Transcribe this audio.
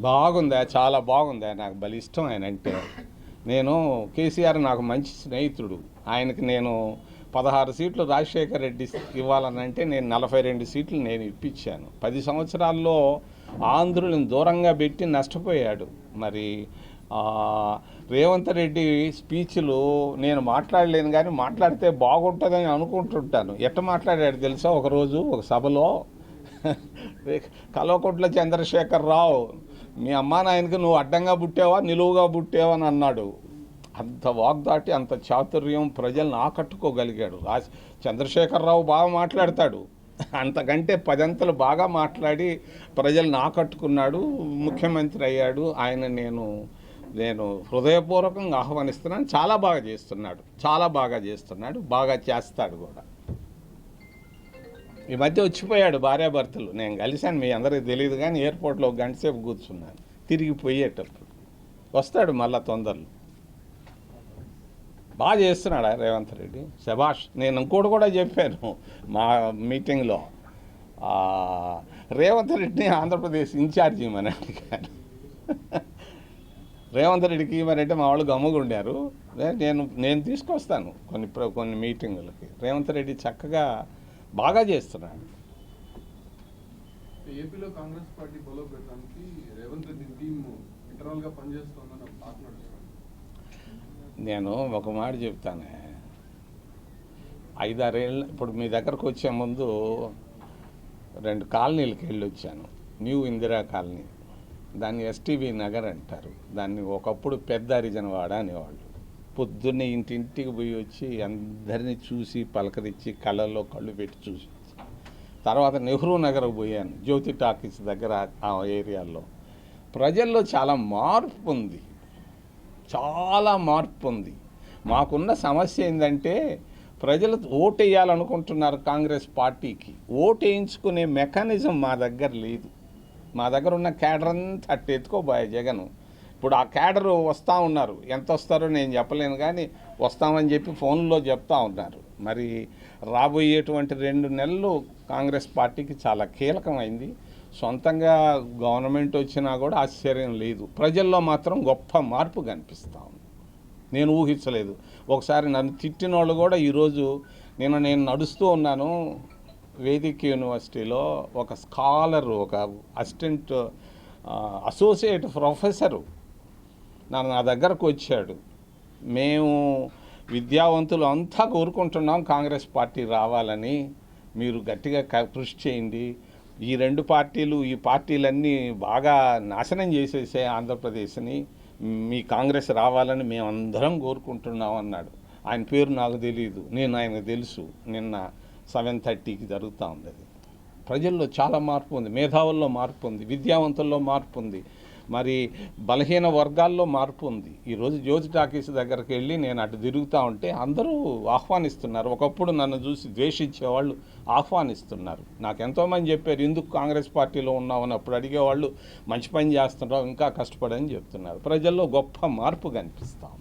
బాగుందా, చాలా బాగుందా. నాకు భలే ఇష్టం ఆయన అంటే. నేను కేసీఆర్ నాకు మంచి స్నేహితుడు. ఆయనకి నేను 16 సీట్లు రాజశేఖర్ రెడ్డి ఇవ్వాలనంటే నేను 42 సీట్లు నేను ఇప్పించాను. 10 సంవత్సరాల్లో ఆంధ్రులను దూరంగా పెట్టి నష్టపోయాడు. మరి రేవంత్ రెడ్డి స్పీచ్లు నేను మాట్లాడలేను, కానీ మాట్లాడితే బాగుంటుందని అనుకుంటుంటాను. ఎట్ట మాట్లాడాడు తెలుసా? ఒకరోజు ఒక సభలో కల్వకుంట్ల చంద్రశేఖరరావు, మీ అమ్మా నాయనకి నువ్వు అడ్డంగా పుట్టావా నిలువుగా పుట్టావా అని అన్నాడు. అంత వాగ్దాటి, అంత చాతుర్యం, ప్రజలను ఆకట్టుకోగలిగాడు. చంద్రశేఖరరావు బాగా మాట్లాడతాడు, అంతకంటే 10 అంతలు బాగా మాట్లాడి ప్రజలను ఆకట్టుకున్నాడు, ముఖ్యమంత్రి అయ్యాడు. ఆయన నేను హృదయపూర్వకంగా ఆహ్వానిస్తున్నాను. చాలా బాగా చేస్తున్నాడు, చాలా బాగా చేస్తున్నాడు, బాగా చేస్తాడు కూడా. ఈ మధ్య వచ్చిపోయాడు భార్యాభర్తలు, నేను కలిశాను, మీ అందరికీ తెలియదు కానీ ఎయిర్పోర్ట్లో ఒక గంట సేపు కూర్చున్నాను. తిరిగి పోయేటప్పుడు వస్తాడు మళ్ళా తొందరలో. బాగా చేస్తున్నాడు రేవంత్ రెడ్డి, శభాష్. నేను ఇంకోటి కూడా చెప్పాను మా మీటింగ్లో, రేవంత్ రెడ్డిని ఆంధ్రప్రదేశ్ ఇన్ఛార్జ్ ఇవ్వమని అడిగాను. రేవంత్ రెడ్డికి ఇవ్వమంటే మా వాళ్ళు గమ్ముగుండారు. నేను తీసుకొస్తాను కొన్ని మీటింగులకి. రేవంత్ రెడ్డి చక్కగా బాగా చేస్తున్నాడు. ఏపీలో కాంగ్రెస్ పార్టీ బలోపేతానికి రేవంత్ రెడ్డి టీమ్ ఇంటర్నల్గా పనిచేస్తుందని ఆత్మహత్య. నేను ఒక మాట చెప్తానే, 5-6 ఏళ్ళు ఇప్పుడు మీ దగ్గరకు వచ్చే ముందు 2 కాలనీలకు వెళ్ళి వచ్చాను. న్యూ ఇందిరా కాలనీ, దాన్ని ఎస్టీబీ నగర్ అంటారు. దాన్ని ఒకప్పుడు పెద్ద హరిజనవాడ అనేవాళ్ళు. పొద్దున్నే ఇంటింటికి పోయి వచ్చి అందరినీ చూసి పలకరించి కళ్ళల్లో కళ్ళు పెట్టి చూసి, తర్వాత నెహ్రూ నగర్కు పోయాను, జ్యోతి టాకీస్ దగ్గర. ఆ ఏరియాలో ప్రజల్లో చాలా మార్పు ఉంది, చాలా మార్పు ఉంది. మాకున్న సమస్య ఏంటంటే ప్రజలు ఓటు వేయాలనుకుంటున్నారు కాంగ్రెస్ పార్టీకి, ఓటు వేయించుకునే మెకానిజం మా దగ్గర లేదు. మా దగ్గర ఉన్న క్యాడర్ అంతా అట్టు ఎత్తుకోబోయే జగన్. ఇప్పుడు ఆ క్యాడరు వస్తూ ఉన్నారు, ఎంత వస్తారో నేను చెప్పలేను, కానీ వస్తామని చెప్పి ఫోన్లో చెప్తా ఉన్నారు. మరి రాబోయేటువంటి 2 నెలలు కాంగ్రెస్ పార్టీకి చాలా కీలకమైంది. సొంతంగా గవర్నమెంట్ వచ్చినా కూడా ఆశ్చర్యం లేదు. ప్రజల్లో మాత్రం గొప్ప మార్పు కనిపిస్తూ ఉంది. నేను ఊహించలేదు. ఒకసారి నన్ను తిట్టిన వాళ్ళు కూడా ఈరోజు నేను నడుస్తూ ఉన్నాను వేదిక యూనివర్సిటీలో, ఒక స్కాలరు, ఒక అసిస్టెంట్ అసోసియేట్ ప్రొఫెసరు నా దగ్గరకు వచ్చాడు. మేము విద్యావంతులు అంతా కోరుకుంటున్నాం కాంగ్రెస్ పార్టీ రావాలని, మీరు గట్టిగా కృషి చేయండి. ఈ 2 పార్టీలు, ఈ పార్టీలన్నీ బాగా నాశనం చేసేసే ఆంధ్రప్రదేశ్ని, మీ కాంగ్రెస్ రావాలని మేమందరం కోరుకుంటున్నాం అన్నాడు. ఆయన పేరు నాకు తెలియదు, నేను ఆయనకు తెలుసు. నిన్న 7:30కి జరుగుతూ ఉంది. అది ప్రజల్లో చాలా మార్పు ఉంది, మేధావుల్లో మార్పు ఉంది, విద్యావంతుల్లో మార్పు ఉంది, మరి బలహీన వర్గాల్లో మార్పు ఉంది. ఈరోజు జ్యోతి టాకీస్ దగ్గరికి వెళ్ళి నేను అటు తిరుగుతూ ఉంటే అందరూ ఆహ్వానిస్తున్నారు. ఒకప్పుడు నన్ను చూసి ద్వేషించేవాళ్ళు ఆహ్వానిస్తున్నారు. నాకు ఎంతోమంది చెప్పారు, ఎందుకు కాంగ్రెస్ పార్టీలో ఉన్నామని. అప్పుడు అడిగేవాళ్ళు మంచి పని చేస్తున్నావు, ఇంకా కష్టపడని చెప్తున్నారు. ప్రజల్లో గొప్ప మార్పు కనిపిస్తాం.